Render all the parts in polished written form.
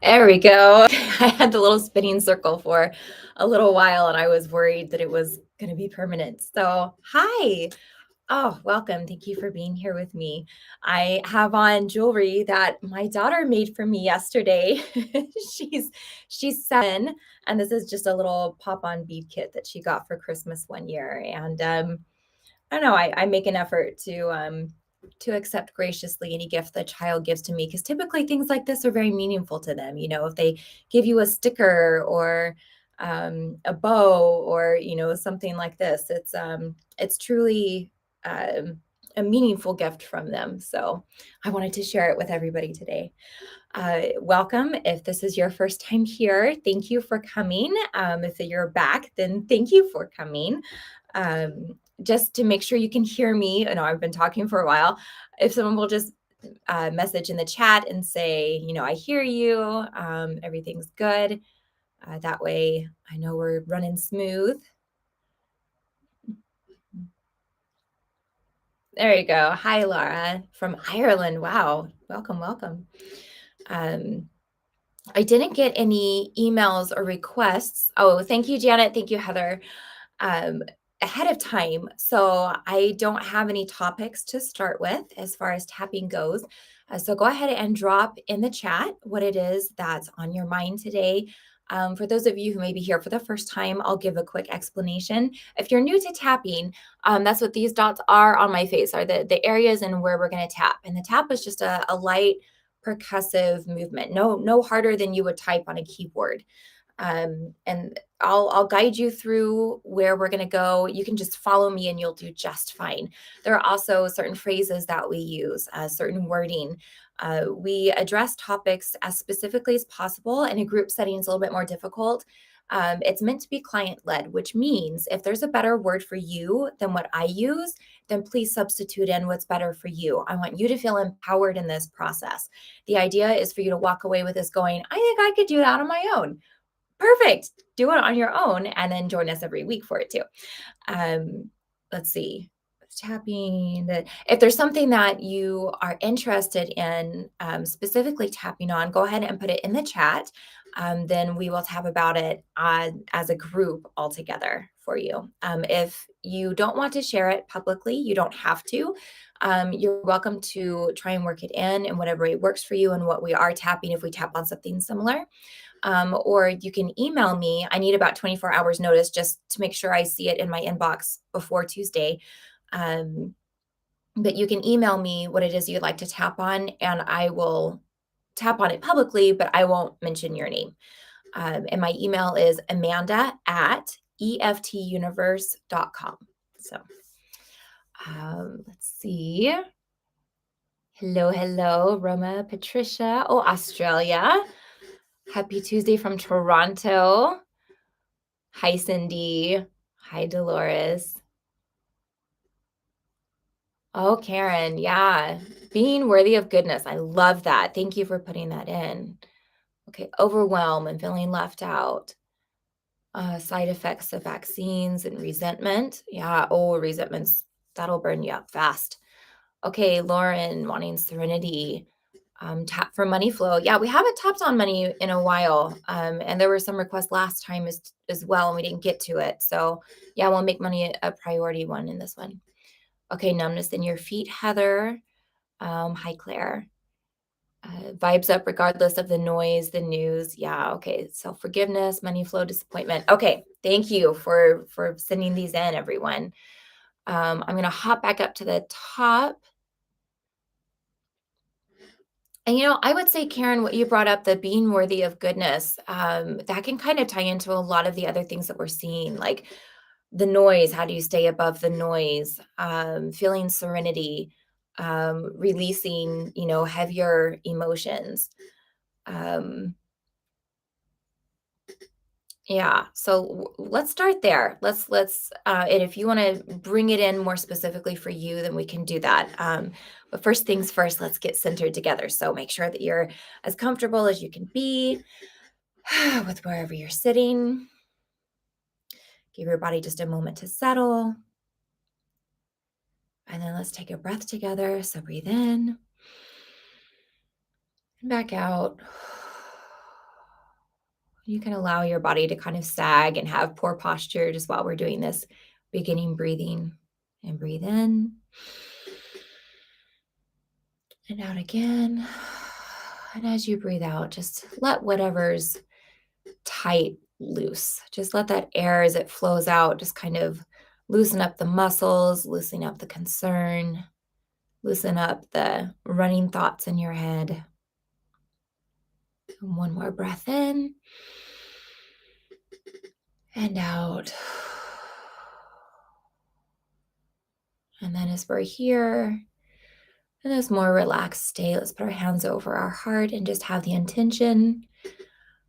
There we go. I had the little spinning circle for a little while and I was worried that it was going to be permanent. So, hi. Oh, welcome. Thank you for being here with me. I have on jewelry that my daughter made for me yesterday. she's she's 7 and this is just a little pop-on bead kit that she got for Christmas one year and I don't know. I make an effort to accept graciously any gift the child gives to me because typically things like this are very meaningful to them. If they give you a sticker or a bow or something like this, it's truly a meaningful gift from them. So I wanted to share it with everybody today. Welcome. If this is your first time here, thank you for coming. If you're back, then thank you for coming. Just to make sure you can hear me, I know I've been talking for a while. If someone will just message in the chat and say, I hear you, everything's good. That way I know we're running smooth. There you go. Hi, Laura from Ireland. Wow. Welcome, welcome. I didn't get any emails or requests. Oh, thank you, Janet. Thank you, Heather. Um, Ahead of time. So I don't have any topics to start with as far as tapping goes. So go ahead and drop in the chat what it is that's on your mind today. For those of you who may be here for the first time, I'll give a quick explanation. If you're new to tapping, that's what these dots are on my face, are the areas and where we're going to tap. And the tap is just a light percussive movement, no harder than you would type on a keyboard. And I'll guide you through where we're going to go. You can just follow me and you'll do just fine. There are also certain phrases that we use, certain wording. We address topics as specifically as possible. In a group setting, it's a little bit more difficult. It's meant to be client led, which means if there's a better word for you than what I use, then please substitute in what's better for you. I want you to feel empowered in this process. The idea is for you to walk away with this going, I think I could do that on my own. Perfect. Do it on your own and then join us every week for it too. Let's see. Tapping. If there's something that you are interested in specifically tapping on, go ahead and put it in the chat. Then we will tap about it as a group all together for you. If you don't want to share it publicly, you don't have to. You're welcome to try and work it in whatever way works for you and what we are tapping if we tap on something similar. Or you can email me. I need about 24 hours notice just to make sure I see it in my inbox before Tuesday. But you can email me what it is you'd like to tap on, and I will tap on it publicly, but I won't mention your name. And my email is amanda@eftuniverse.com. So let's see. Hello, Roma, Patricia. Oh, Australia. Happy Tuesday from Toronto. Hi, Cindy. Hi, Dolores. Oh, Karen. Yeah. Being worthy of goodness. I love that. Thank you for putting that in. Okay. Overwhelm and feeling left out. Side effects of vaccines and resentment. Yeah. Oh, resentments. That'll burn you up fast. Okay. Lauren wanting serenity. Tap for money flow. Yeah, we haven't tapped on money in a while. And there were some requests last time as well, and we didn't get to it. So yeah, we'll make money a priority one in this one. Okay, numbness in your feet, Heather. Hi, Claire. Vibes up regardless of the noise, the news. Yeah, okay. Self-forgiveness, money flow, disappointment. Okay, thank you for sending these in, everyone. I'm gonna hop back up to the top. And I would say, Karen, what you brought up, the being worthy of goodness, that can kind of tie into a lot of the other things that we're seeing, like the noise. How do you stay above the noise? Feeling serenity, releasing, heavier emotions. Yeah. So let's start there. And if you want to bring it in more specifically for you, then we can do that. But first things first, let's get centered together. So make sure that you're as comfortable as you can be with wherever you're sitting. Give your body just a moment to settle. And then let's take a breath together. So breathe in and back out. You can allow your body to kind of sag and have poor posture just while we're doing this beginning breathing. And breathe in and out again. And as you breathe out, just let whatever's tight loose. Just let that air as it flows out just kind of loosen up the muscles, loosen up the concern, loosen up the running thoughts in your head. And one more breath in and out. And then as we're here in this more relaxed state, let's put our hands over our heart and just have the intention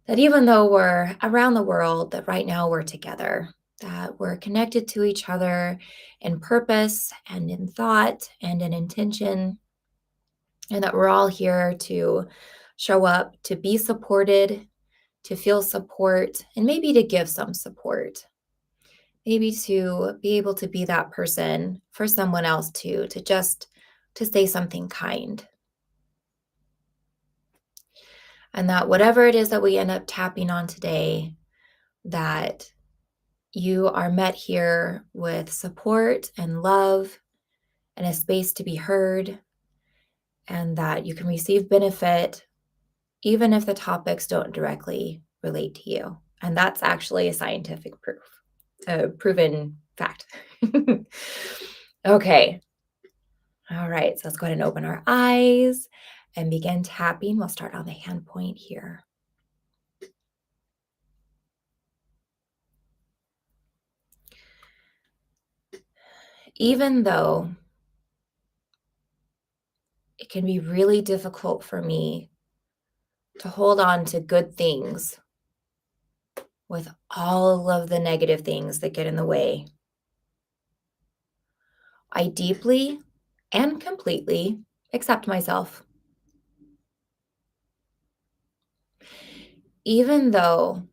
that even though we're around the world, that right now we're together, that we're connected to each other in purpose and in thought and in intention, and that we're all here to show up, to be supported, to feel support, and maybe to give some support. Maybe to be able to be that person for someone else too, to just to say something kind. And that whatever it is that we end up tapping on today, that you are met here with support and love and a space to be heard, and that you can receive benefit even if the topics don't directly relate to you. And that's actually a scientific proof, a proven fact. Okay. All right. So let's go ahead and open our eyes and begin tapping. We'll start on the hand point here. Even though it can be really difficult for me to hold on to good things with all of the negative things that get in the way, I deeply and completely accept myself. Even though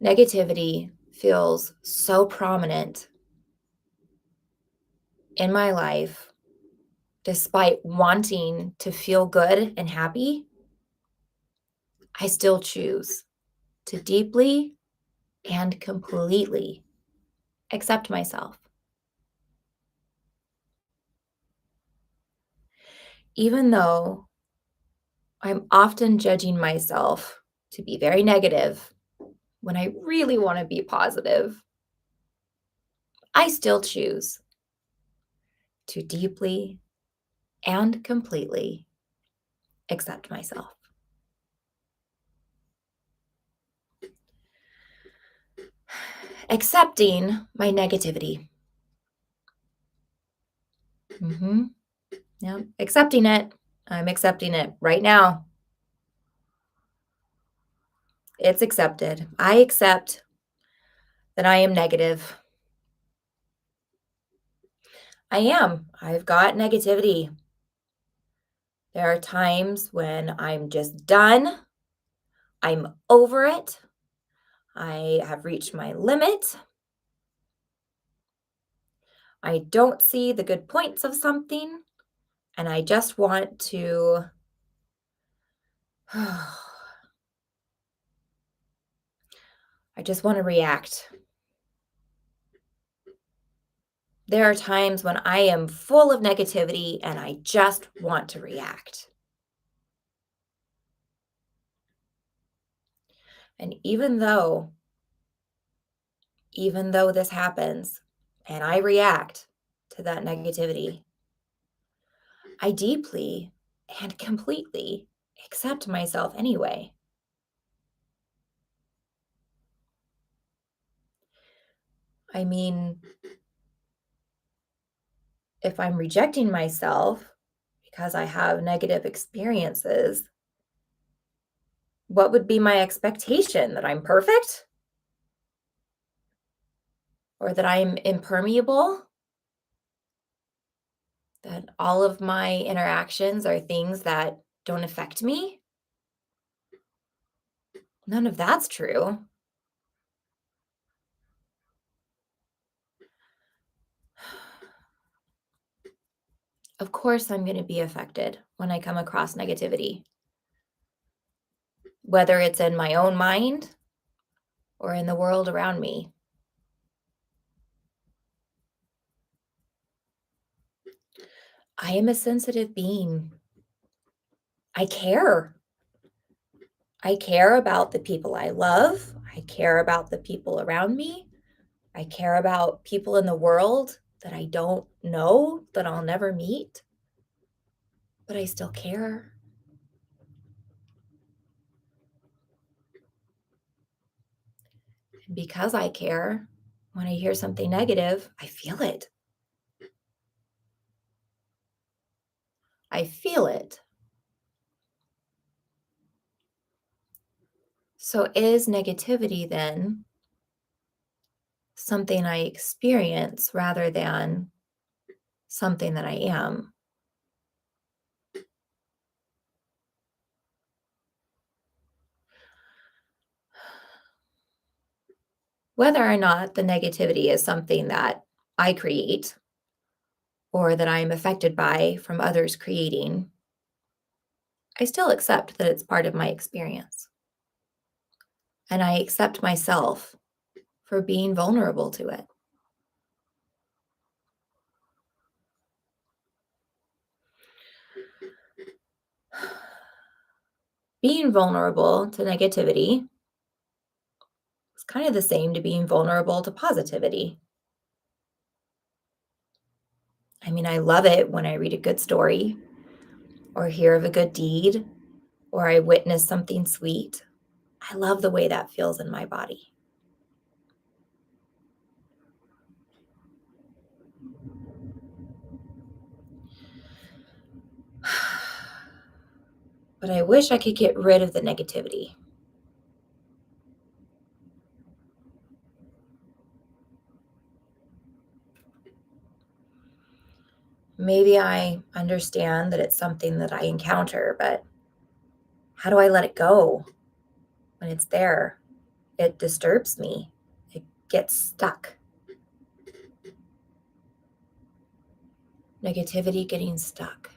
negativity feels so prominent in my life, despite wanting to feel good and happy, I still choose to deeply and completely accept myself. Even though I'm often judging myself to be very negative when I really want to be positive, I still choose to deeply and completely accept myself. Accepting my negativity. Mm-hmm. Yeah, accepting it. I'm accepting it right now. It's accepted. I accept that I am negative. I am. I've got negativity. There are times when I'm just done. I'm over it. I have reached my limit. I don't see the good points of something, and I just want to I just want to react. There are times when I am full of negativity and I just want to react. And even though this happens and I react to that negativity, I deeply and completely accept myself anyway. I mean, if I'm rejecting myself because I have negative experiences, what would be my expectation? That I'm perfect? Or that I'm impermeable? That all of my interactions are things that don't affect me? None of that's true. Of course, I'm going to be affected when I come across negativity. whether it's in my own mind or in the world around me. I am a sensitive being. I care. I care about the people I love. I care about the people around me. I care about people in the world that I don't know, that I'll never meet, but I still care. And because I care, when I hear something negative, I feel it. I feel it. So is negativity then something I experience rather than something that I am? Whether or not the negativity is something that I create or that I am affected by from others creating, I still accept that it's part of my experience. And I accept myself for being vulnerable to it. Being vulnerable to negativity is kind of the same to being vulnerable to positivity. I mean, I love it when I read a good story or hear of a good deed or I witness something sweet. I love the way that feels in my body. But I wish I could get rid of the negativity. Maybe I understand that it's something that I encounter, but how do I let it go when it's there? It disturbs me. It gets stuck. Negativity getting stuck.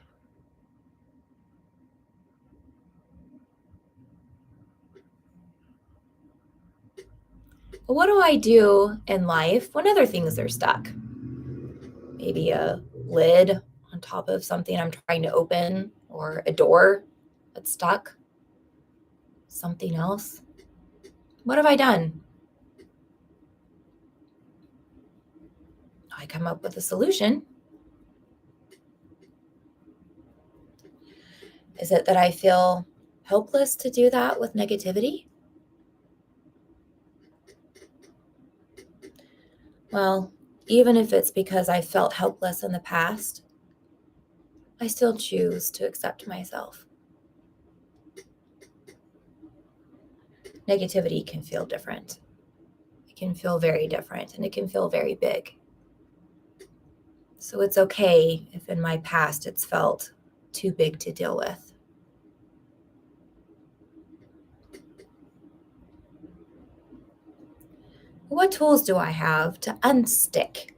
But what do I do in life when other things are stuck? Maybe a lid on top of something I'm trying to open or a door that's stuck. Something else. What have I done? I come up with a solution. Is it that I feel helpless to do that with negativity? Well, even if it's because I felt helpless in the past, I still choose to accept myself. Negativity can feel different. It can feel very different and it can feel very big. So it's okay if in my past it's felt too big to deal with. What tools do I have to unstick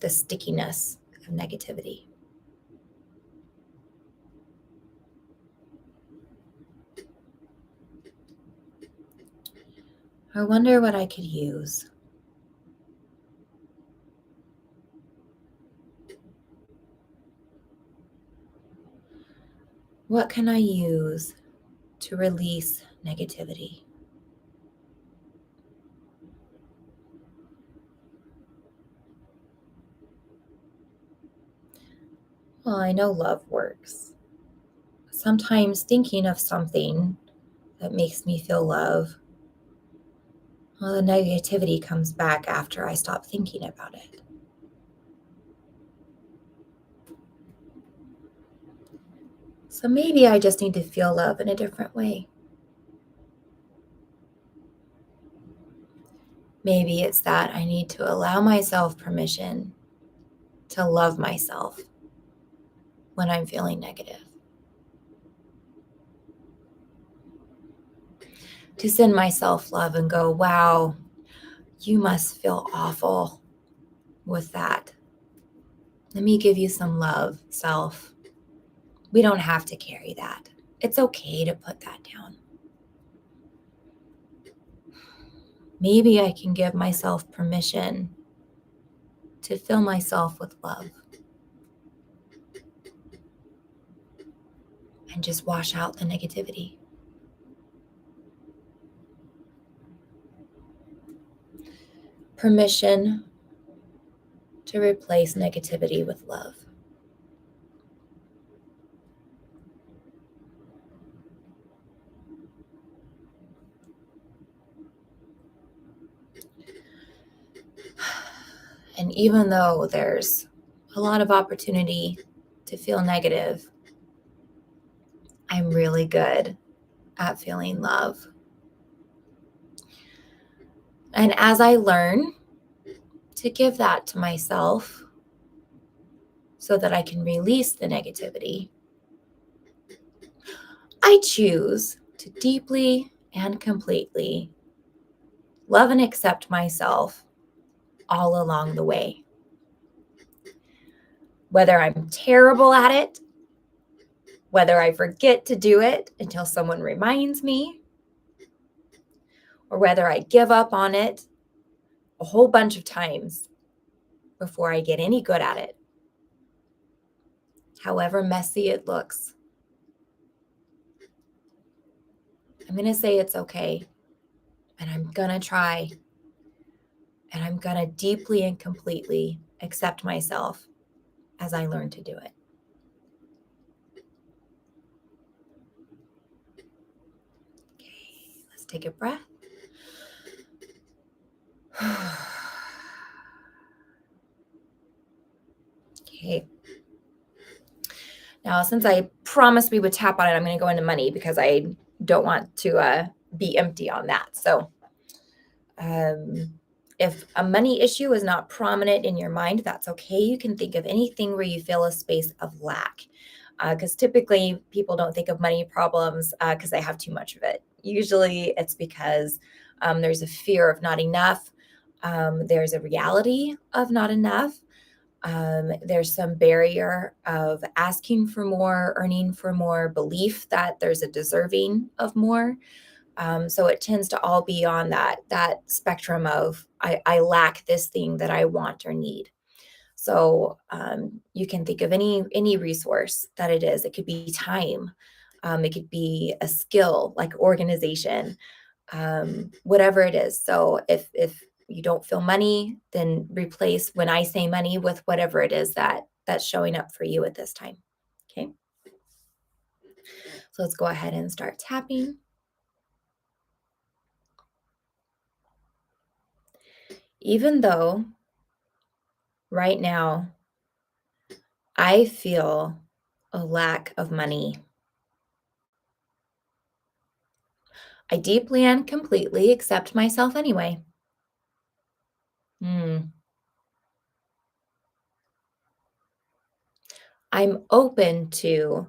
the stickiness of negativity? I wonder what I could use. What can I use to release negativity? Well, I know love works. Sometimes thinking of something that makes me feel love, well, the negativity comes back after I stop thinking about it. So maybe I just need to feel love in a different way. Maybe it's that I need to allow myself permission to love myself when I'm feeling negative, to send myself love and go, wow, you must feel awful with that. Let me give you some love, self. We don't have to carry that. It's okay to put that down. maybe I can give myself permission to fill myself with love and just wash out the negativity. Permission to replace negativity with love. And even though there's a lot of opportunity to feel negative, I'm really good at feeling love. And as I learn to give that to myself so that I can release the negativity, I choose to deeply and completely love and accept myself all along the way. Whether I'm terrible at it, whether I forget to do it until someone reminds me, or whether I give up on it a whole bunch of times before I get any good at it. However messy it looks, I'm going to say it's okay. And I'm going to try. And I'm going to deeply and completely accept myself as I learn to do it. Okay, let's take a breath. Okay. Now, since I promised we would tap on it, I'm going to go into money because I don't want to be empty on that. So, if a money issue is not prominent in your mind, that's okay. You can think of anything where you feel a space of lack. Because typically people don't think of money problems because they have too much of it. Usually it's because there's a fear of not enough. There's a reality of not enough. There's some barrier of asking for more, earning for more, belief that there's a deserving of more. So it tends to all be on that spectrum of I lack this thing that I want or need. So you can think of any resource that it is. It could be time. It could be a skill like organization, whatever it is. So if you don't feel money, then replace when I say money with whatever it is that's showing up for you at this time. Okay. So let's go ahead and start tapping. Even though right now I feel a lack of money, I deeply and completely accept myself anyway. Hmm. I'm open to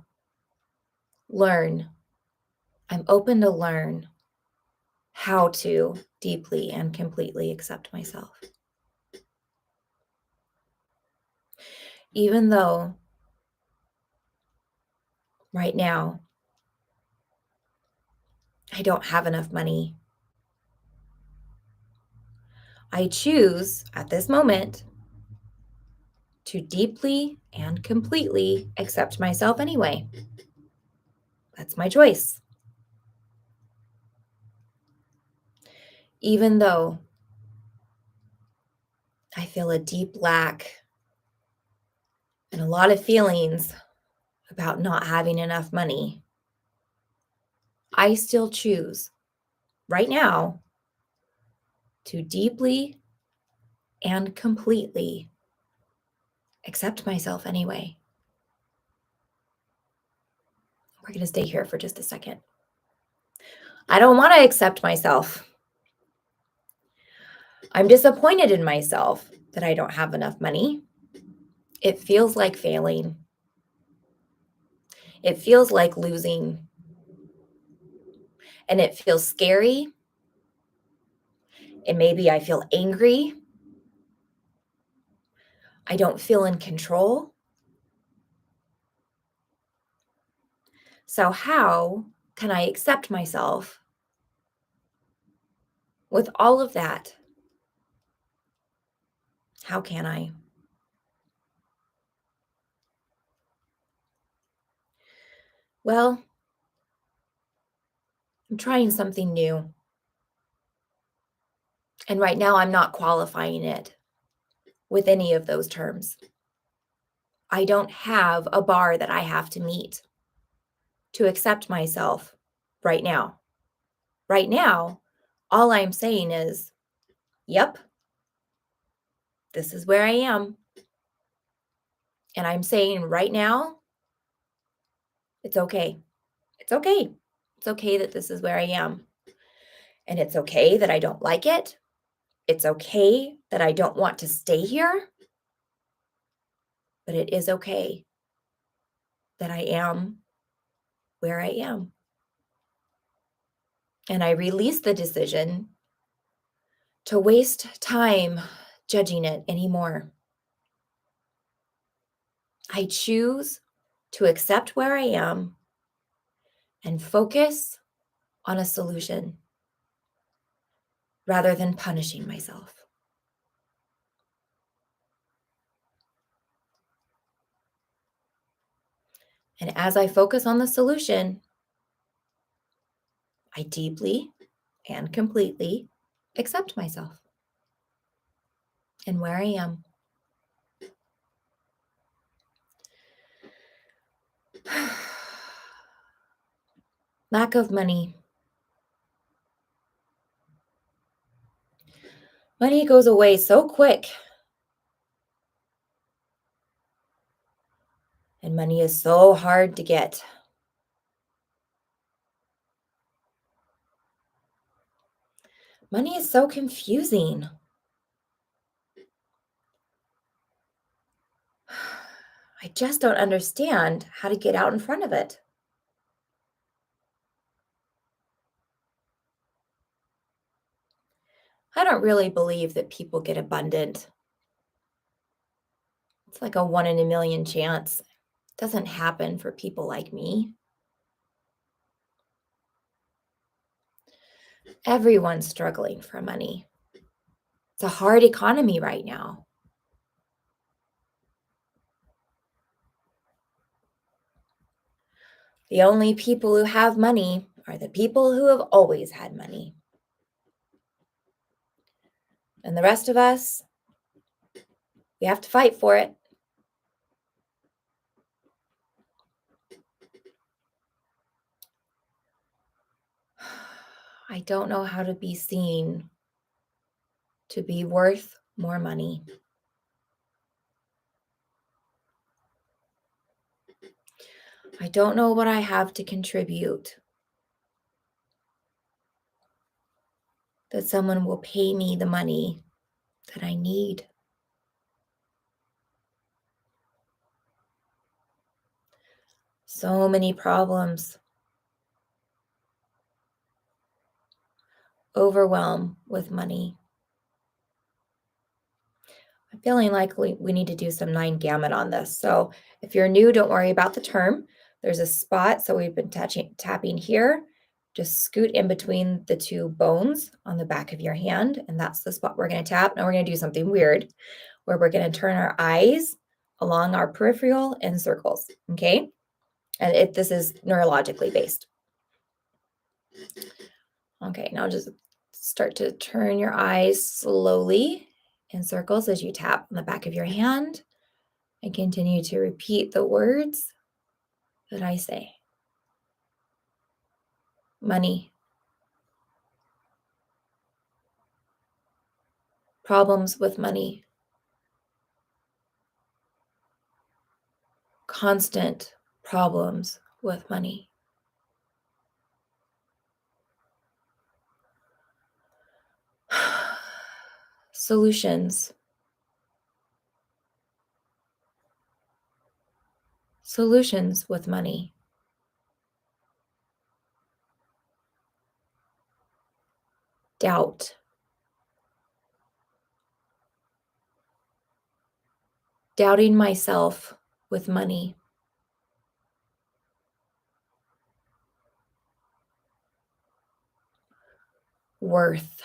learn. I'm open to learn how to deeply and completely accept myself. Even though right now I don't have enough money, I choose at this moment to deeply and completely accept myself anyway. That's my choice. Even though I feel a deep lack and a lot of feelings about not having enough money, I still choose right now to deeply and completely accept myself anyway. We're going to stay here for just a second. I don't want to accept myself. I'm disappointed in myself that I don't have enough money. It feels like failing. It feels like losing. And it feels scary. And maybe I feel angry. I don't feel in control. So, how can I accept myself with all of that, how can I? Well, I'm trying something new. And right now, I'm not qualifying it with any of those terms. I don't have a bar that I have to meet to accept myself right now. Right now, all I'm saying is, yep, this is where I am. And I'm saying right now, it's okay. It's okay. It's okay that this is where I am. And it's okay that I don't like it. It's okay that I don't want to stay here. But it is okay that I am where I am. And I release the decision to waste time judging it anymore. I choose to accept where I am and focus on a solution rather than punishing myself. And as I focus on the solution, I deeply and completely accept myself and where I am. Lack of money. Money goes away so quick, and money is so hard to get. Money is so confusing. I just don't understand how to get out in front of it. I don't really believe that people get abundant. It's like a 1 in a million chance. It doesn't happen for people like me. Everyone's struggling for money. It's a hard economy right now. The only people who have money are the people who have always had money. And the rest of us, we have to fight for it. I don't know how to be seen to be worth more money. I don't know what I have to contribute that someone will pay me the money that I need. So many problems. Overwhelm with money. I'm feeling like we need to do some 9 gamut on this. So if you're new, don't worry about the term. There's a spot. So we've been tapping here. Just scoot in between the two bones on the back of your hand. And that's the spot we're going to tap. Now we're going to do something weird where we're going to turn our eyes along our peripheral in circles. Okay. And this is neurologically based. Okay. Now just start to turn your eyes slowly in circles as you tap on the back of your hand and continue to repeat the words that I say. Money. Problems with money. Constant problems with money. Solutions. Solutions with money. Doubt. Doubting myself with money. Worth.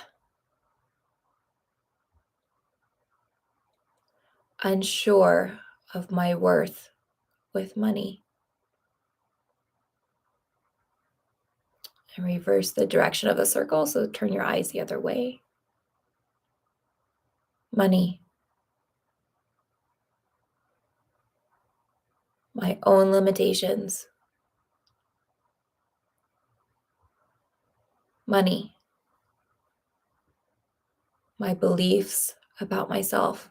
unsure of my worth with money. And reverse the direction of the circle, so turn your eyes the other way. Money. My own limitations. Money. My beliefs about myself.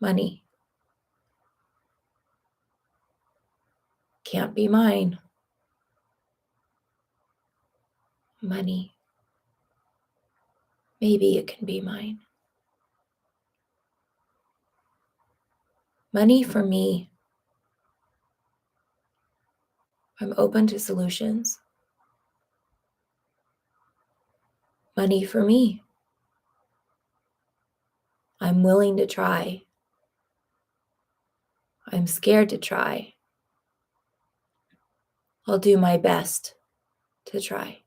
Money. Can't be mine. Money. Maybe it can be mine. Money for me. I'm open to solutions. Money for me. I'm willing to try. I'm scared to try. I'll do my best to try.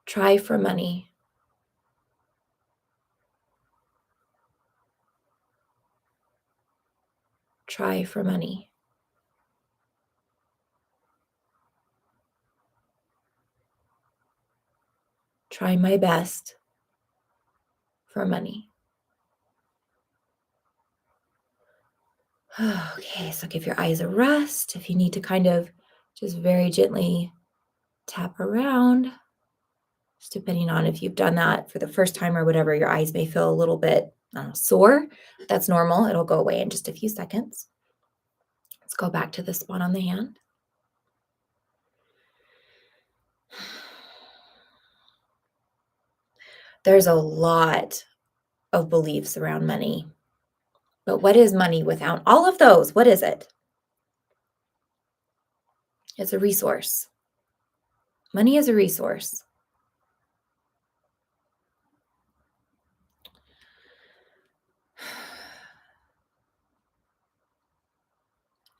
Try for money. Try for money. Try my best for money. Okay, so give your eyes a rest. If you need to kind of just very gently tap around, just depending on if you've done that for the first time or whatever, your eyes may feel a little bit sore. That's normal. It'll go away in just a few seconds. Let's go back to the spot on the hand. There's a lot of beliefs around money. But what is money without all of those? What is it? It's a resource. Money is a resource.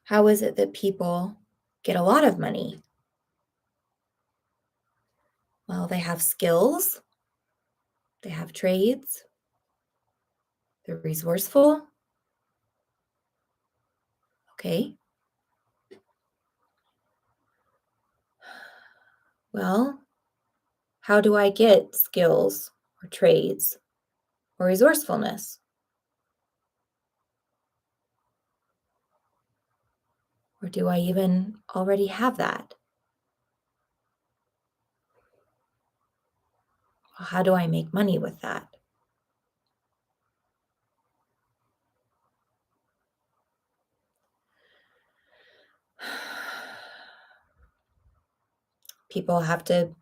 How is it that people get a lot of money? Well, they have skills, they have trades, they're resourceful. Okay. Well, how do I get skills or trades or resourcefulness? Or do I even already have that? Well, how do I make money with that? People have to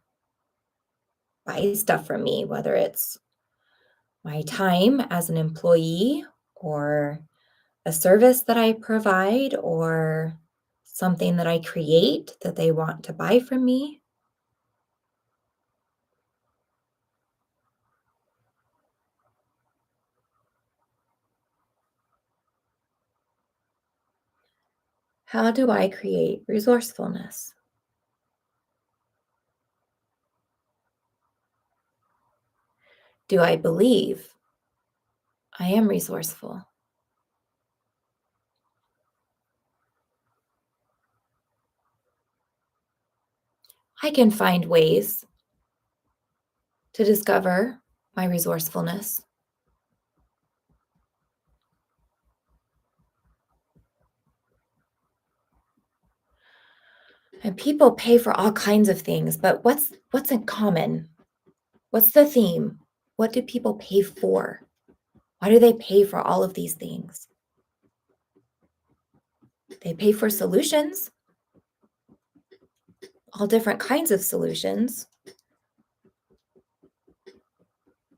buy stuff from me, whether it's my time as an employee or a service that I provide or something that I create that they want to buy from me. How do I create resourcefulness? Do I believe I am resourceful? I can find ways to discover my resourcefulness. And people pay for all kinds of things, but what's in common? What's the theme? What do people pay for? Why do they pay for all of these things? They pay for solutions, all different kinds of solutions,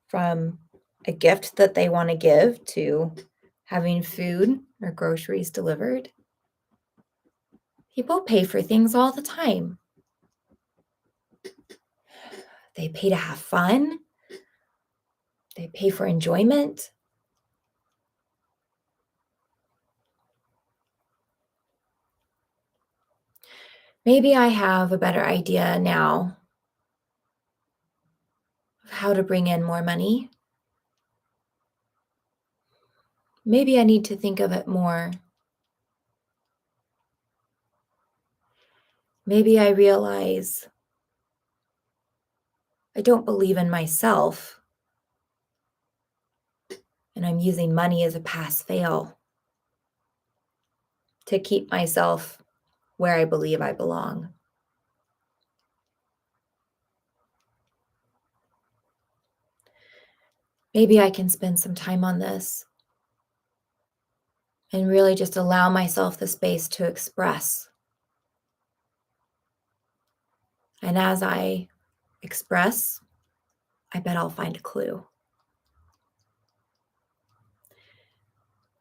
from a gift that they want to give to having food or groceries delivered. People pay for things all the time. They pay to have fun. They pay for enjoyment. Maybe I have a better idea now of how to bring in more money. Maybe I need to think of it more. Maybe I realize I don't believe in myself and I'm using money as a pass fail to keep myself where I believe I belong. Maybe I can spend some time on this and really just allow myself the space to express. And as I express, I bet I'll find a clue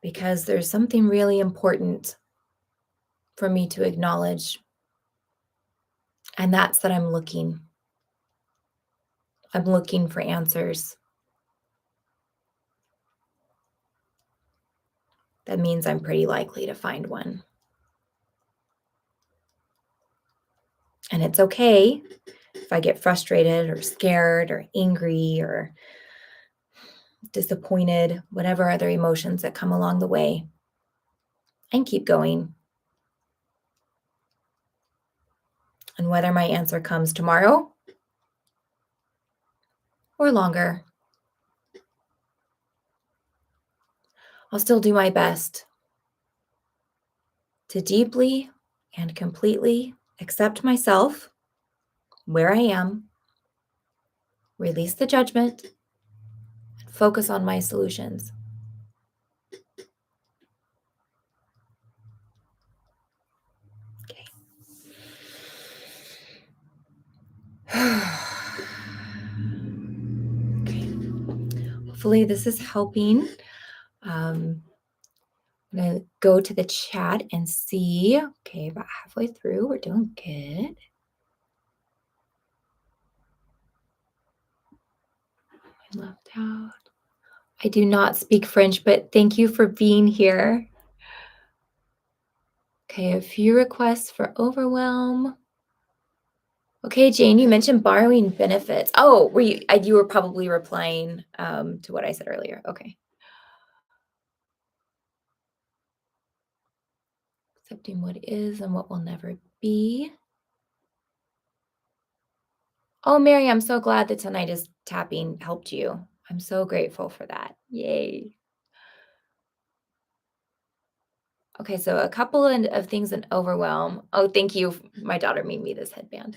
because there's something really important for me to acknowledge, and that's that I'm looking. I'm looking for answers. That means I'm pretty likely to find one. And it's okay if I get frustrated or scared or angry or disappointed, whatever other emotions that come along the way, and keep going. And whether my answer comes tomorrow or longer, I'll still do my best to deeply and completely accept myself where I am, release the judgment, and focus on my solutions. Okay. Okay. Hopefully, this is helping. I'm going to go to the chat and see. Okay, about halfway through. We're doing good. I left out. I do not speak French, but thank you for being here. Okay, a few requests for overwhelm. Okay, Jane, you mentioned borrowing benefits. Oh, you were probably replying to what I said earlier. Okay. Accepting what is and what will never be. Oh, Mary, I'm so glad that tonight is tapping helped you. I'm so grateful for that. Yay. Okay, so a couple of things in overwhelm. Oh, thank you. My daughter made me this headband.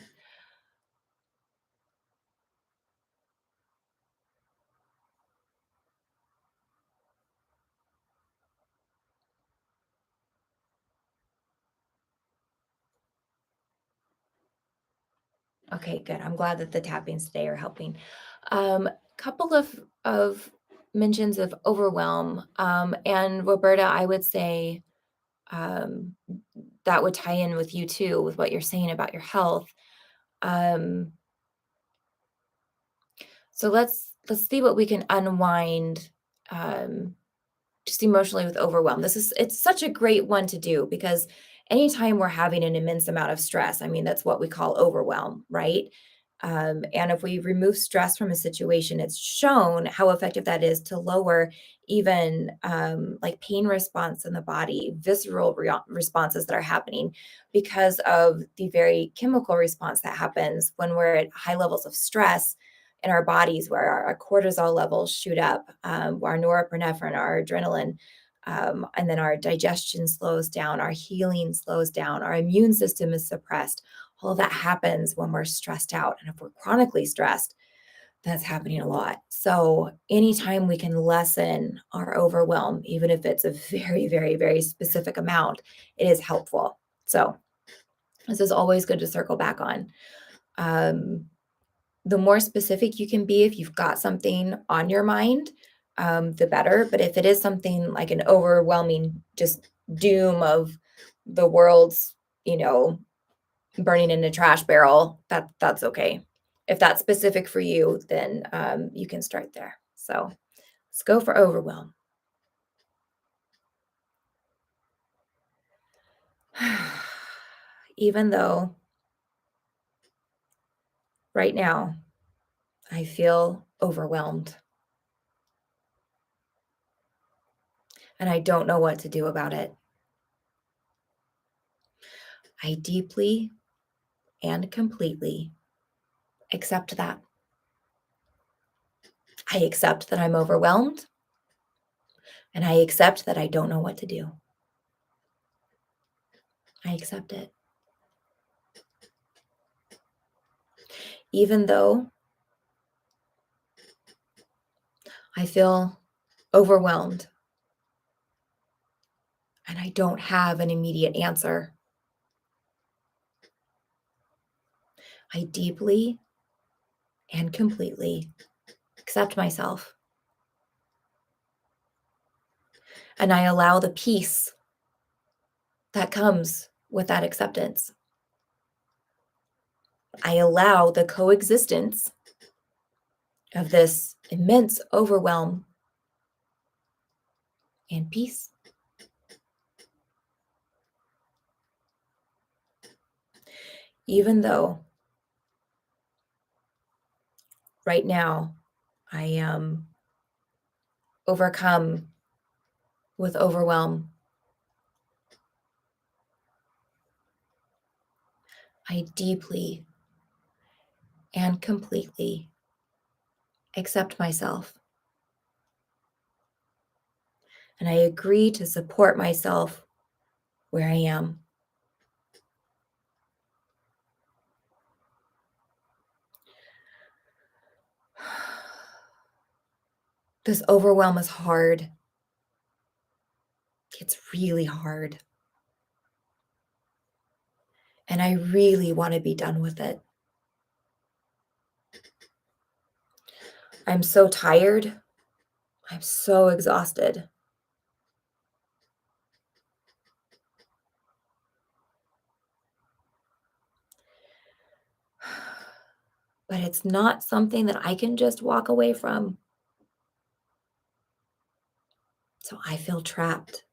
Okay, good. I'm glad that the tappings today are helping. Couple of mentions of overwhelm. And Roberta, I would say um, that would tie in with you too, with what you're saying about your health. Um, so let's see what we can unwind um, just emotionally with overwhelm. It's such a great one to do because anytime we're having an immense amount of stress, I mean, that's what we call overwhelm, right? And if we remove stress from a situation, it's shown how effective that is to lower even like pain response in the body, visceral responses that are happening because of the very chemical response that happens when we're at high levels of stress in our bodies, where our cortisol levels shoot up, our norepinephrine, our adrenaline, and then our digestion slows down, our healing slows down, our immune system is suppressed. All of that happens when we're stressed out. And if we're chronically stressed, that's happening a lot. So anytime we can lessen our overwhelm, even if it's a very, very, very specific amount, it is helpful. So this is always good to circle back on. Um, the more specific you can be, if you've got something on your mind, the better. But if it is something like an overwhelming just doom of the world's, burning in a trash barrel, that's okay. If that's specific for you, then you can start there. So let's go for overwhelm. Even though right now I feel overwhelmed, and I don't know what to do about it. I deeply and completely accept that. I accept that I'm overwhelmed, and I accept that I don't know what to do. I accept it. Even though I feel overwhelmed and I don't have an immediate answer, I deeply and completely accept myself. And I allow the peace that comes with that acceptance. I allow the coexistence of this immense overwhelm and peace. Even though right now I am overcome with overwhelm, I deeply and completely accept myself. And I agree to support myself where I am. This overwhelm is hard. It's really hard. And I really want to be done with it. I'm so tired. I'm so exhausted. But it's not something that I can just walk away from. So I feel trapped.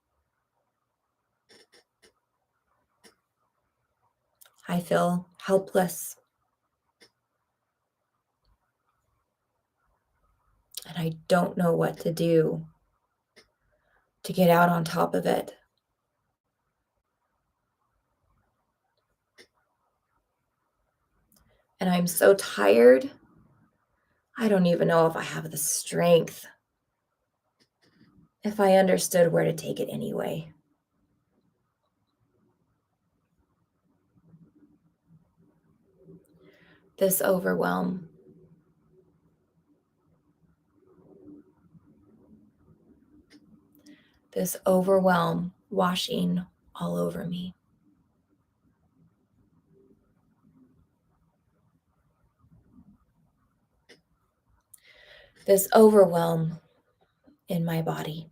I feel helpless. And I don't know what to do to get out on top of it. And I'm so tired. I don't even know if I have the strength, if I understood where to take it anyway. This overwhelm, this overwhelm washing all over me. This overwhelm in my body.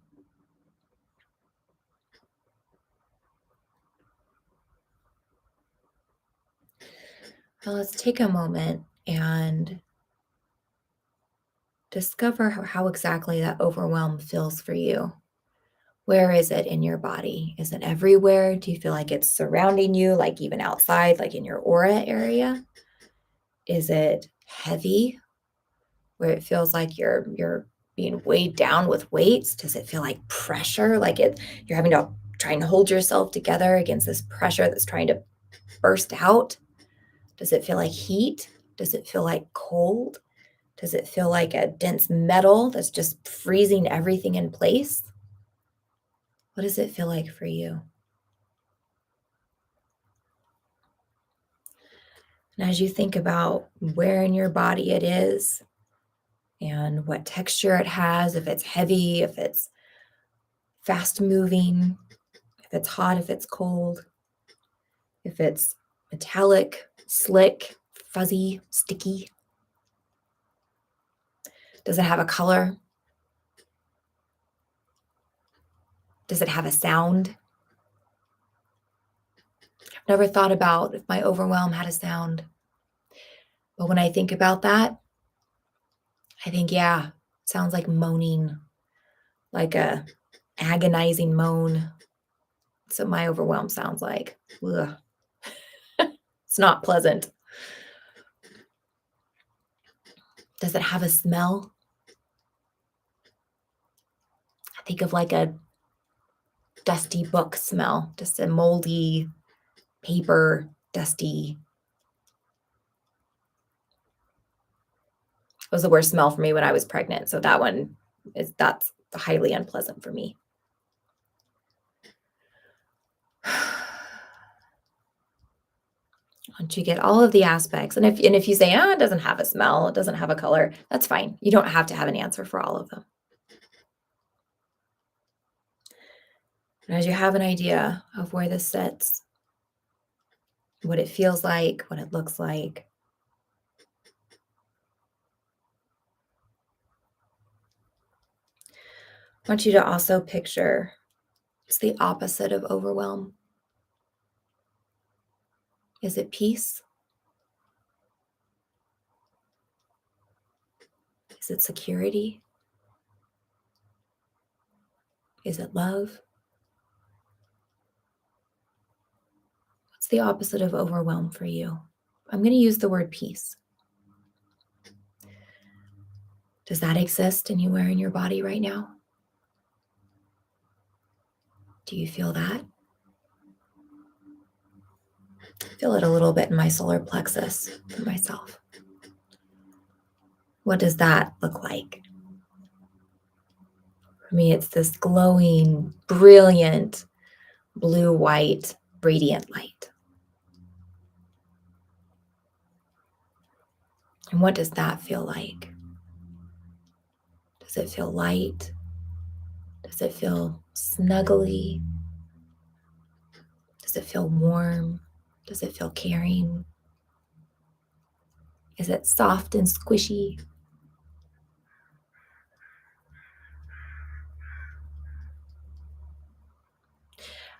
Well, let's take a moment and discover how exactly that overwhelm feels for you. Where is it in your body? Is it everywhere? Do you feel like it's surrounding you, like even outside, like in your aura area? Is it heavy, where it feels like you're being weighed down with weights? Does it feel like pressure, like you're having to trying to hold yourself together against this pressure that's trying to burst out? Does it feel like heat? Does it feel like cold? Does it feel like a dense metal that's just freezing everything in place? What does it feel like for you? And as you think about where in your body it is and what texture it has, if it's heavy, if it's fast moving, if it's hot, if it's cold, if it's metallic, slick, fuzzy, sticky, does it have a color? Does it have a sound? I've never thought about if my overwhelm had a sound. But when I think about that, I think, yeah, it sounds like moaning, like a agonizing moan. That's what my overwhelm sounds like. Ugh. It's not pleasant. Does it have a smell? I think of like a dusty book smell, just a moldy paper, dusty. It was the worst smell for me when I was pregnant. So that's highly unpleasant for me. Once you get all of the aspects, and if you say, it doesn't have a smell, it doesn't have a color, that's fine. You don't have to have an answer for all of them. And as you have an idea of where this sits, what it feels like, what it looks like, I want you to also picture it's the opposite of overwhelm. Is it peace? Is it security? Is it love? What's the opposite of overwhelm for you? I'm going to use the word peace. Does that exist anywhere in your body right now? Do you feel that? I feel it a little bit in my solar plexus for myself. What does that look like? For me, it's this glowing, brilliant, blue-white, radiant light. And what does that feel like? Does it feel light? Does it feel snuggly? Does it feel warm? Does it feel caring? Is it soft and squishy?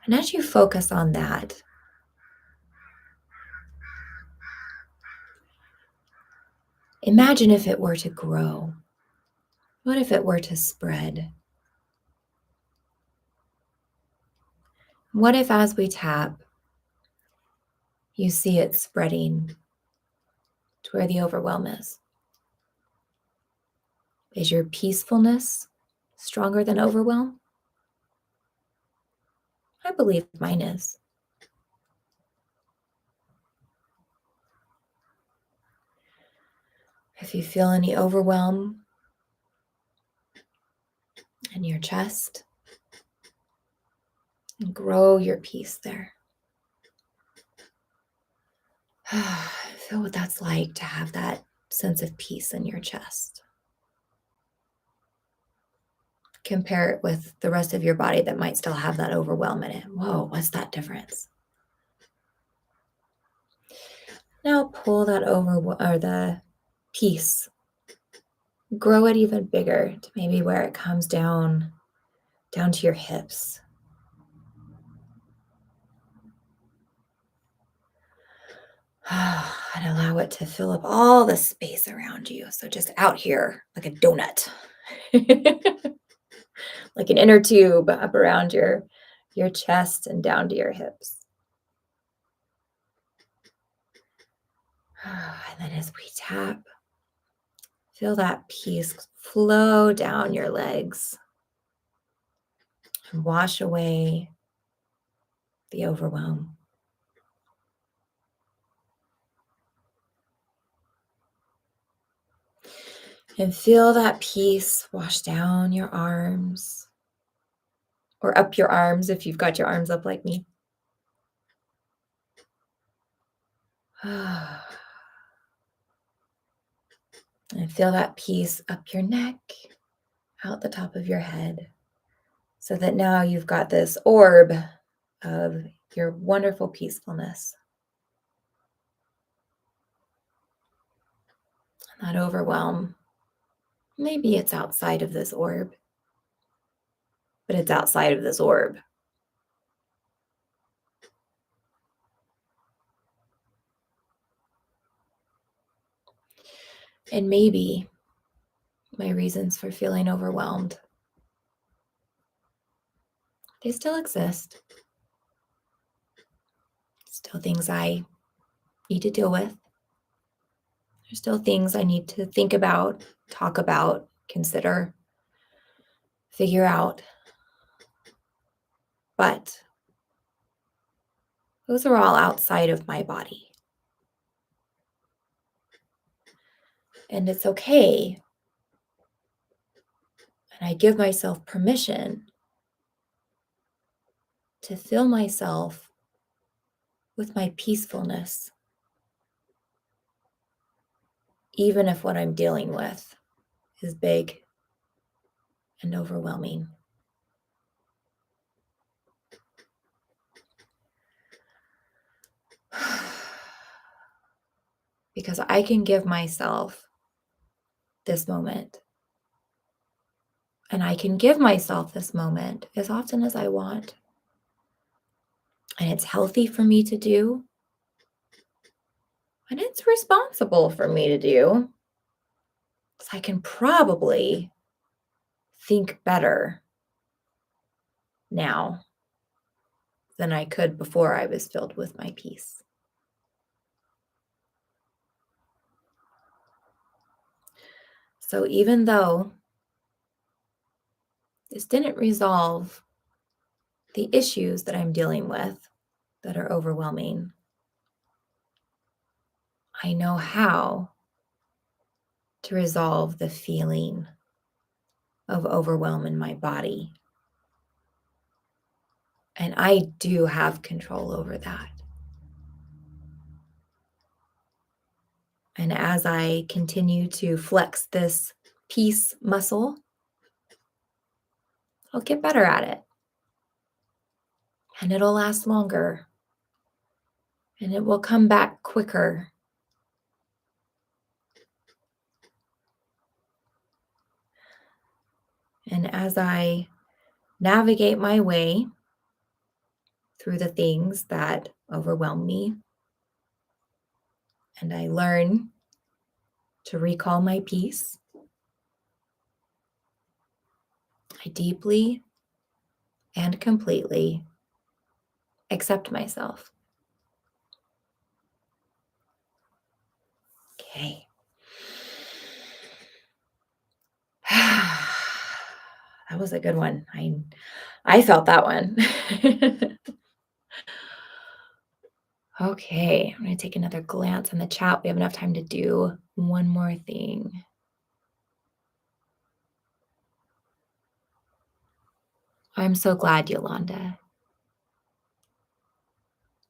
And as you focus on that, imagine if it were to grow. What if it were to spread? What if, as we tap, you see it spreading to where the overwhelm is? Is your peacefulness stronger than overwhelm? I believe mine is. If you feel any overwhelm in your chest, and grow your peace there. Feel what that's like to have that sense of peace in your chest. Compare it with the rest of your body that might still have that overwhelm in it. Whoa, what's that difference? Now pull that the peace, grow it even bigger to maybe where it comes down to your hips. And allow it to fill up all the space around you. So just out here, like a donut, like an inner tube up around your chest and down to your hips. And then as we tap, feel that peace flow down your legs and wash away the overwhelm. And feel that peace wash down your arms or up your arms if you've got your arms up like me. And feel that peace up your neck, out the top of your head, so that now you've got this orb of your wonderful peacefulness. That overwhelm, maybe it's outside of this orb, but it's outside of this orb. And maybe my reasons for feeling overwhelmed, they still exist. Still things I need to deal with. There's still things I need to think about, talk about, consider, figure out. But those are all outside of my body. And it's okay. And I give myself permission to fill myself with my peacefulness, even if what I'm dealing with is big and overwhelming. Because I can give myself this moment. And I can give myself this moment as often as I want. And it's healthy for me to do. And it's responsible for me to do. So I can probably think better now than I could before I was filled with my peace. So even though this didn't resolve the issues that I'm dealing with that are overwhelming, I know how to resolve the feeling of overwhelm in my body. And I do have control over that. And as I continue to flex this peace muscle, I'll get better at it. And it'll last longer. And it will come back quicker. And as I navigate my way through the things that overwhelm me, and I learn to recall my peace, I deeply and completely accept myself. Okay. That was a good one. I felt that one. Okay, I'm going to take another glance in the chat. We have enough time to do one more thing. I'm so glad, Yolanda.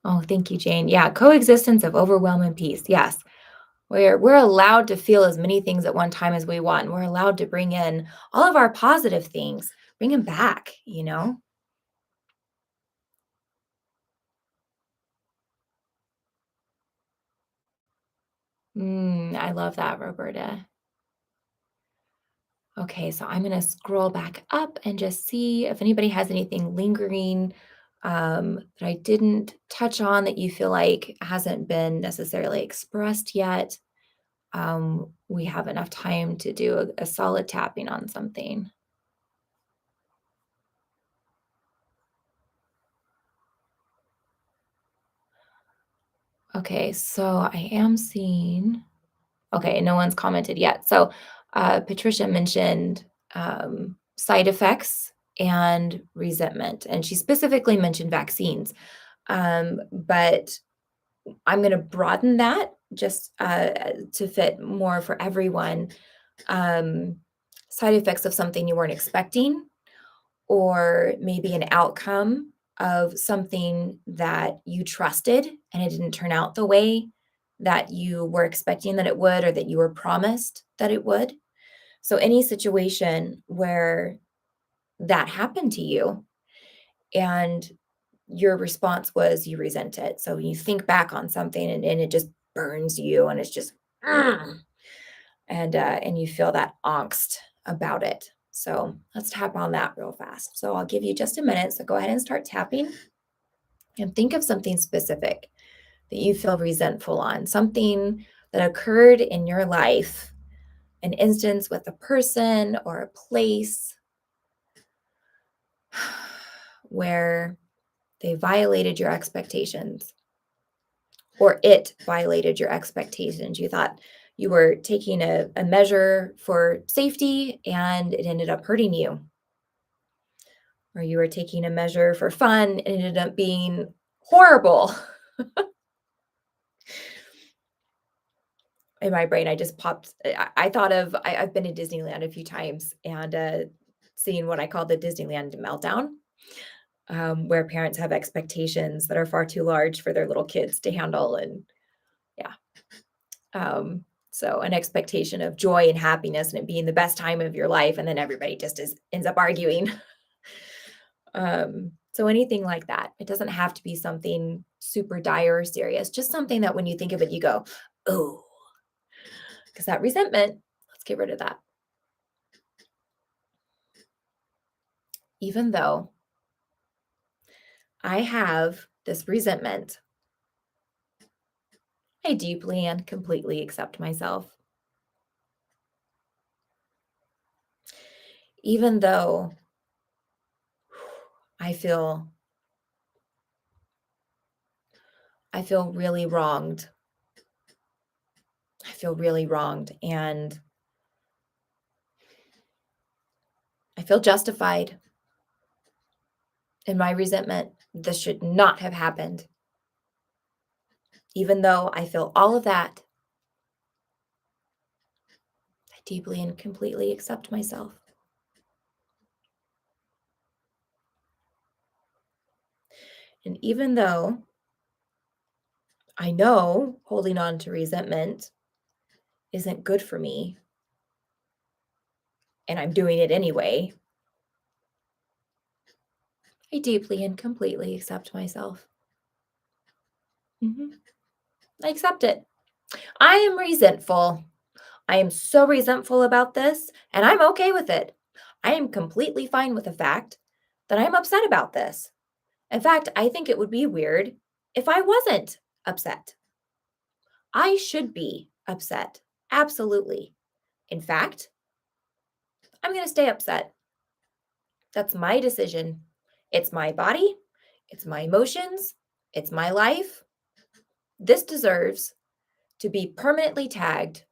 Oh, thank you, Jane. Yeah, coexistence of overwhelm and peace. Yes. We're allowed to feel as many things at one time as we want. We're allowed to bring in all of our positive things, bring them back, you know? I love that, Roberta. Okay, so I'm going to scroll back up and just see if anybody has anything lingering that I didn't touch on that you feel like hasn't been necessarily expressed yet. We have enough time to do a solid tapping on something. Okay, so I am seeing. Okay, no one's commented yet. So Patricia mentioned side effects and resentment, and she specifically mentioned vaccines. But I'm going to broaden that just to fit more for everyone. Um, Side effects of something you weren't expecting, or maybe an outcome of something that you trusted and it didn't turn out the way that you were expecting that it would, or that you were promised that it would. So, any situation where that happened to you and your response was you resent it. So, you think back on something and it just burns you and it's just, "Ugh," and you feel that angst about it. So let's tap on that real fast. So I'll give you just a minute. So go ahead and start tapping and think of something specific that you feel resentful on, something that occurred in your life, an instance with a person or a place where they violated your expectations, or it violated your expectations. You thought You were taking a measure for safety and it ended up hurting you, or you were taking a measure for fun and it ended up being horrible. In my brain, I just popped. I thought of I've been to Disneyland a few times and seeing what I call the Disneyland meltdown, where parents have expectations that are far too large for their little kids to handle. And yeah, so an expectation of joy and happiness and it being the best time of your life, and then everybody just ends up arguing. So anything like that, it doesn't have to be something super dire or serious, just something that when you think of it, you go, oh, because that resentment, let's get rid of that. Even though I have this resentment, I deeply and completely accept myself. Even though I feel I feel really wronged. I feel really wronged and I feel justified in my resentment. This should not have happened. Even though I feel all of that, I deeply and completely accept myself. And even though I know holding on to resentment isn't good for me and I'm doing it anyway, I deeply and completely accept myself. Mhm. I accept it. I am resentful. I am so resentful about this, and I'm okay with it. I am completely fine with the fact that I'm upset about this. In fact, I think it would be weird if I wasn't upset. I should be upset. Absolutely. In fact, I'm going to stay upset. That's my decision. It's my body, it's my emotions, it's my life. This deserves to be permanently tagged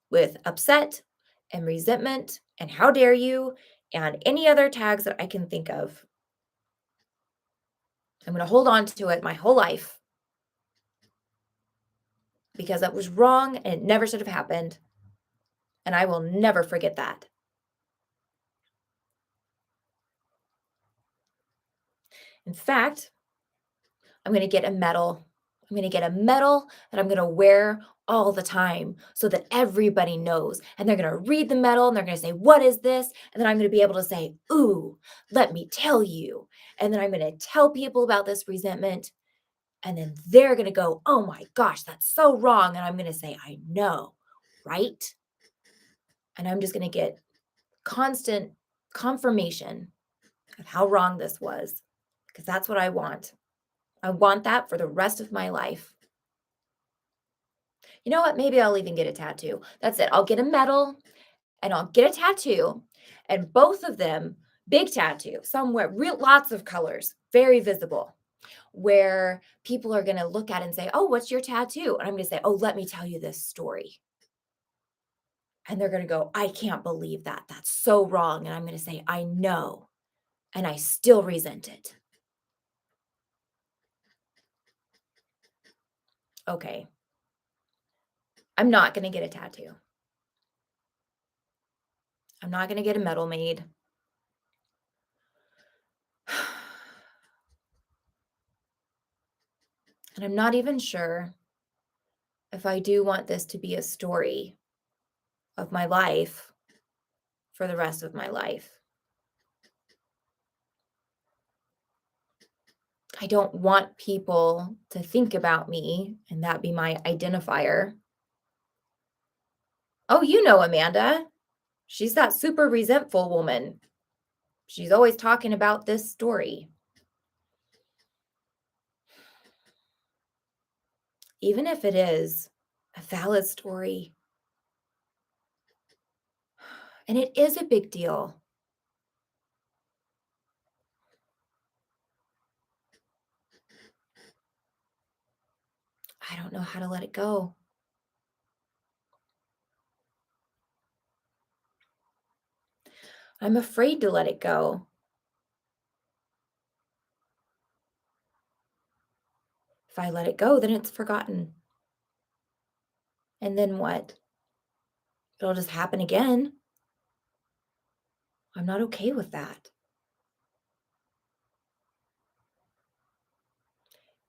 with upset and resentment and how dare you and any other tags that I can think of. I'm going to hold on to it my whole life because that was wrong and it never should have happened. And I will never forget that. In fact, I'm going to get a medal. I'm going to get a medal that I'm going to wear all the time so that everybody knows. And they're going to read the medal and they're going to say, "What is this?" And then I'm going to be able to say, "Ooh, let me tell you." And then I'm going to tell people about this resentment. And then they're going to go, "Oh my gosh, that's so wrong." And I'm going to say, "I know, right?" And I'm just going to get constant confirmation of how wrong this was because that's what I want. I want that for the rest of my life. You know what? Maybe I'll even get a tattoo. That's it. I'll get a medal and I'll get a tattoo, and both of them big tattoo, somewhere, real lots of colors, very visible, where people are going to look at it and say, "Oh, what's your tattoo?" And I'm going to say, "Oh, let me tell you this story." And they're going to go, "I can't believe that. That's so wrong." And I'm going to say, "I know, and I still resent it." Okay, I'm not going to get a tattoo. I'm not going to get a medal made. And I'm not even sure if I do want this to be a story of my life for the rest of my life. I don't want people to think about me and that be my identifier. "Oh, you know Amanda. She's that super resentful woman. She's always talking about this story." Even if it is a valid story, and it is a big deal, I don't know how to let it go. I'm afraid to let it go. If I let it go, then it's forgotten. And then what? It'll just happen again. I'm not okay with that.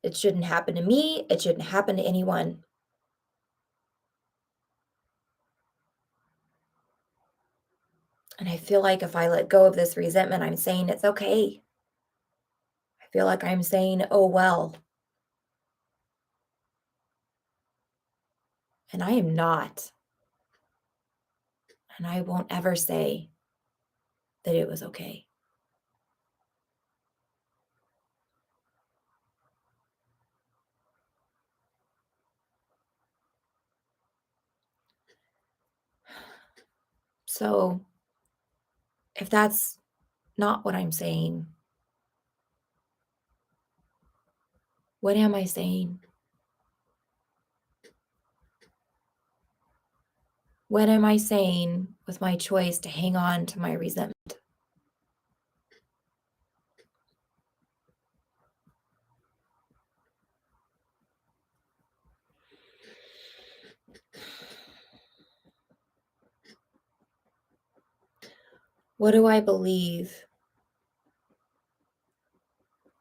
It shouldn't happen to me. It shouldn't happen to anyone. And I feel like if I let go of this resentment, I'm saying it's okay. I feel like I'm saying, oh, well, and I am not. And I won't ever say that it was okay. So if that's not what I'm saying, what am I saying? What am I saying with my choice to hang on to my resentment? What do I believe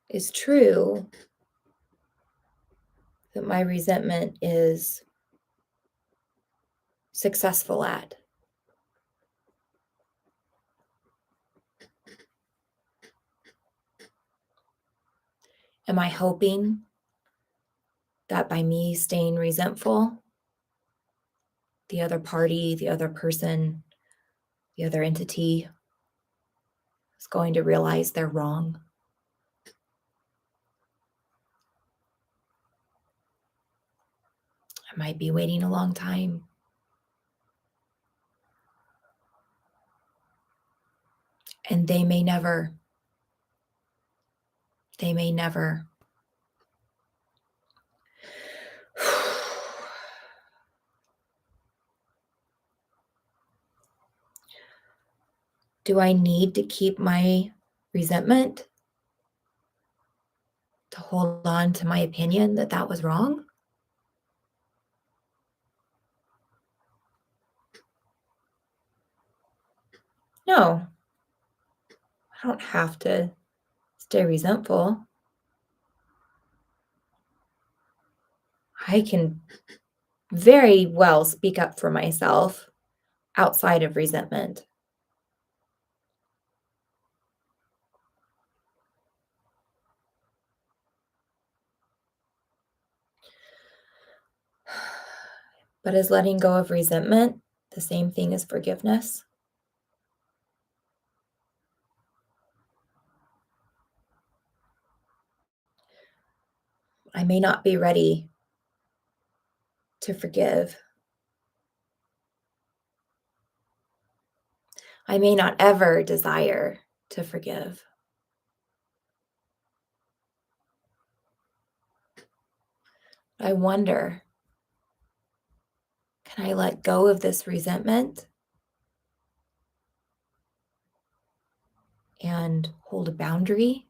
is true that my resentment is successful at? Am I hoping that by me staying resentful, the other party, the other person, the other entity is going to realize they're wrong? I might be waiting a long time, and they may never. They may never. Do I need to keep my resentment to hold on to my opinion that that was wrong? No, I don't have to stay resentful. I can very well speak up for myself outside of resentment. But is letting go of resentment the same thing as forgiveness? I may not be ready to forgive. I may not ever desire to forgive. I wonder, can I let go of this resentment and hold a boundary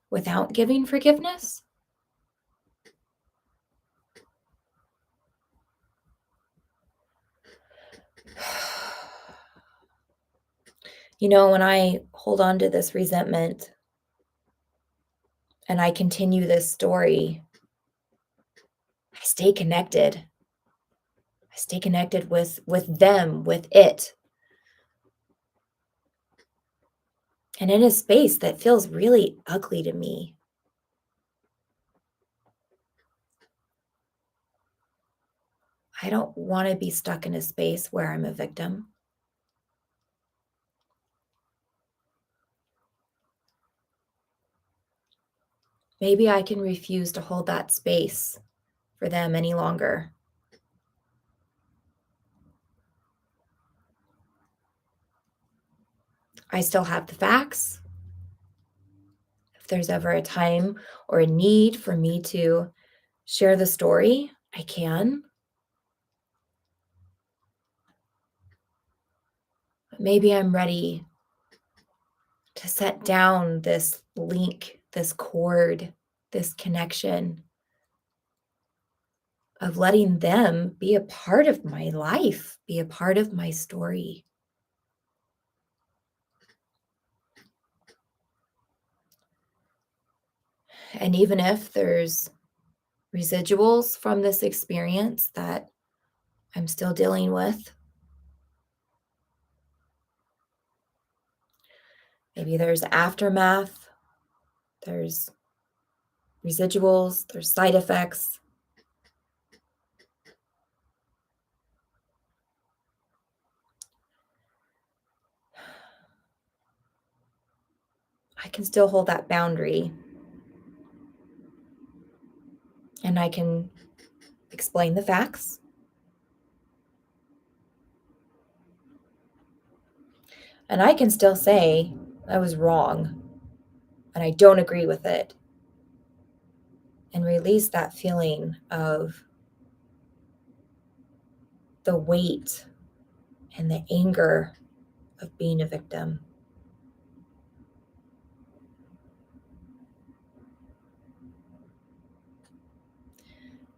without giving forgiveness? You know, when I hold on to this resentment and I continue this story, I stay connected. I stay connected with them, with it. And in a space that feels really ugly to me. I don't want to be stuck in a space where I'm a victim. Maybe I can refuse to hold that space for them any longer. I still have the facts. If there's ever a time or a need for me to share the story, I can. Maybe I'm ready to set down this link, this cord, this connection of letting them be a part of my life, be a part of my story. And even if there's residuals from this experience that I'm still dealing with, maybe there's aftermath, there's residuals, there's side effects. I can still hold that boundary and I can explain the facts. And I can still say, I was wrong and I don't agree with it, and release that feeling of the weight and the anger of being a victim.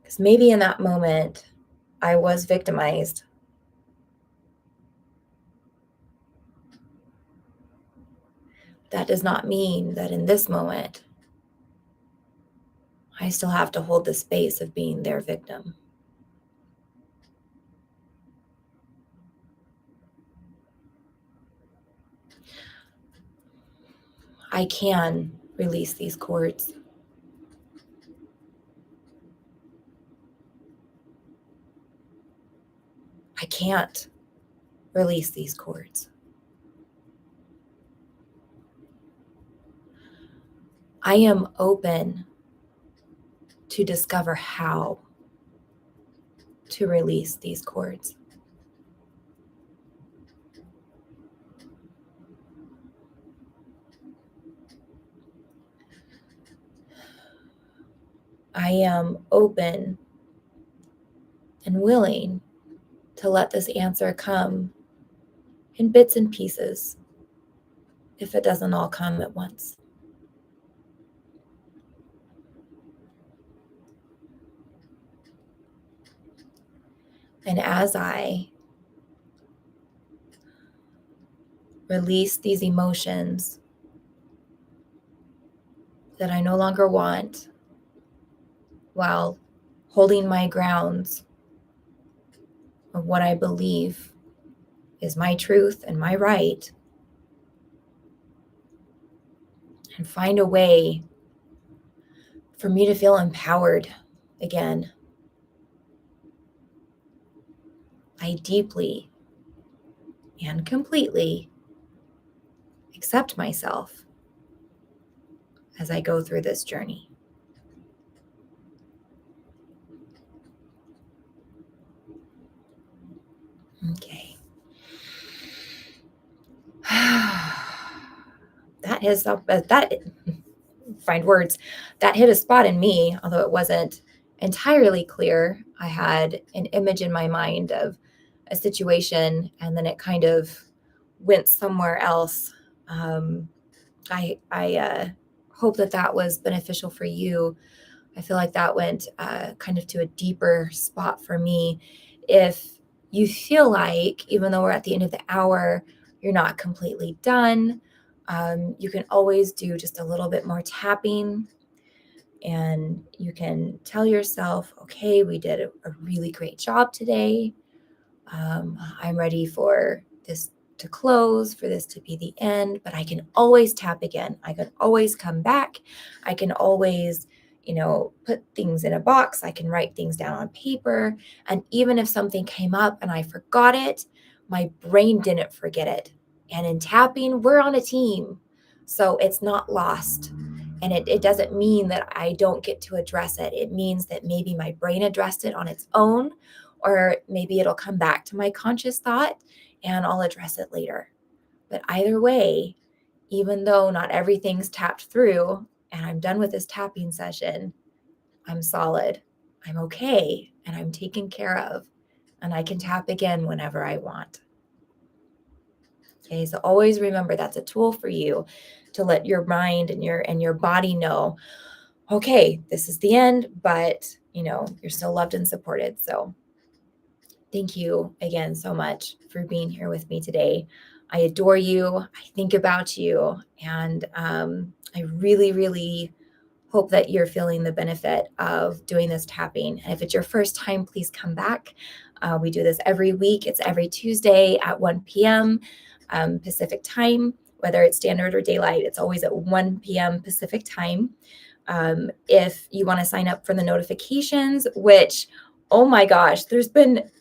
Because maybe in that moment, I was victimized. That does not mean that in this moment, I still have to hold the space of being their victim. I can release these cords. I can't release these cords. I am open to discover how to release these cords. I am open and willing to let this answer come in bits and pieces if it doesn't all come at once. And as I release these emotions that I no longer want while holding my grounds of what I believe is my truth and my right, and find a way for me to feel empowered again, I deeply and completely accept myself as I go through this journey. Okay. That is that find words that hit a spot in me, although it wasn't entirely clear. I had an image in my mind of a situation, and then it kind of went somewhere else. I hope that that was beneficial for you. I feel like that went kind of to a deeper spot for me. If you feel like, even though we're at the end of the hour, you're not completely done, you can always do just a little bit more tapping, and you can tell yourself, okay, we did a really great job today. I'm ready for this to close, for this to be the end, but I can always tap again. I can always come back. I can always, put things in a box. I can write things down on paper. And even if something came up and I forgot it, my brain didn't forget it. And in tapping, we're on a team. So it's not lost. And it doesn't mean that I don't get to address it. It means that maybe my brain addressed it on its own, or maybe it'll come back to my conscious thought and I'll address it later. But either way, even though not everything's tapped through and I'm done with this tapping session, I'm solid, I'm okay, and I'm taken care of, and I can tap again whenever I want. Okay, so always remember that's a tool for you to let your mind and your body know, okay, this is the end, but you're still loved and supported. So thank you again so much for being here with me today. I adore you. I think about you. And I really, really hope that you're feeling the benefit of doing this tapping. And if it's your first time, please come back. We do this every week. It's every Tuesday at 1 p.m. Pacific time, whether it's standard or daylight, it's always at 1 p.m. Pacific time. If you want to sign up for the notifications, which, oh my gosh,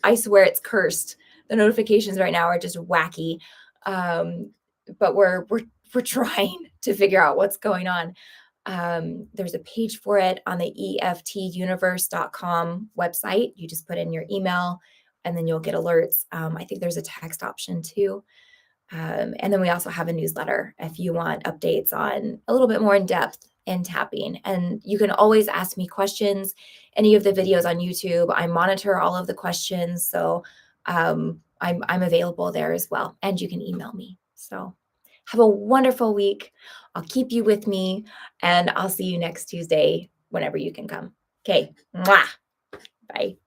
I swear it's cursed. The notifications right now are just wacky. But we're trying to figure out what's going on. There's a page for it on the eftuniverse.com website. You just put in your email and then you'll get alerts. I think there's a text option too. And then we also have a newsletter if you want updates on a little bit more in depth in tapping. And you can always ask me questions. Any of the videos on YouTube, I monitor all of the questions. So I'm available there as well. And you can email me. So have a wonderful week. I'll keep you with me and I'll see you next Tuesday whenever you can come. Okay. Mwah. Bye.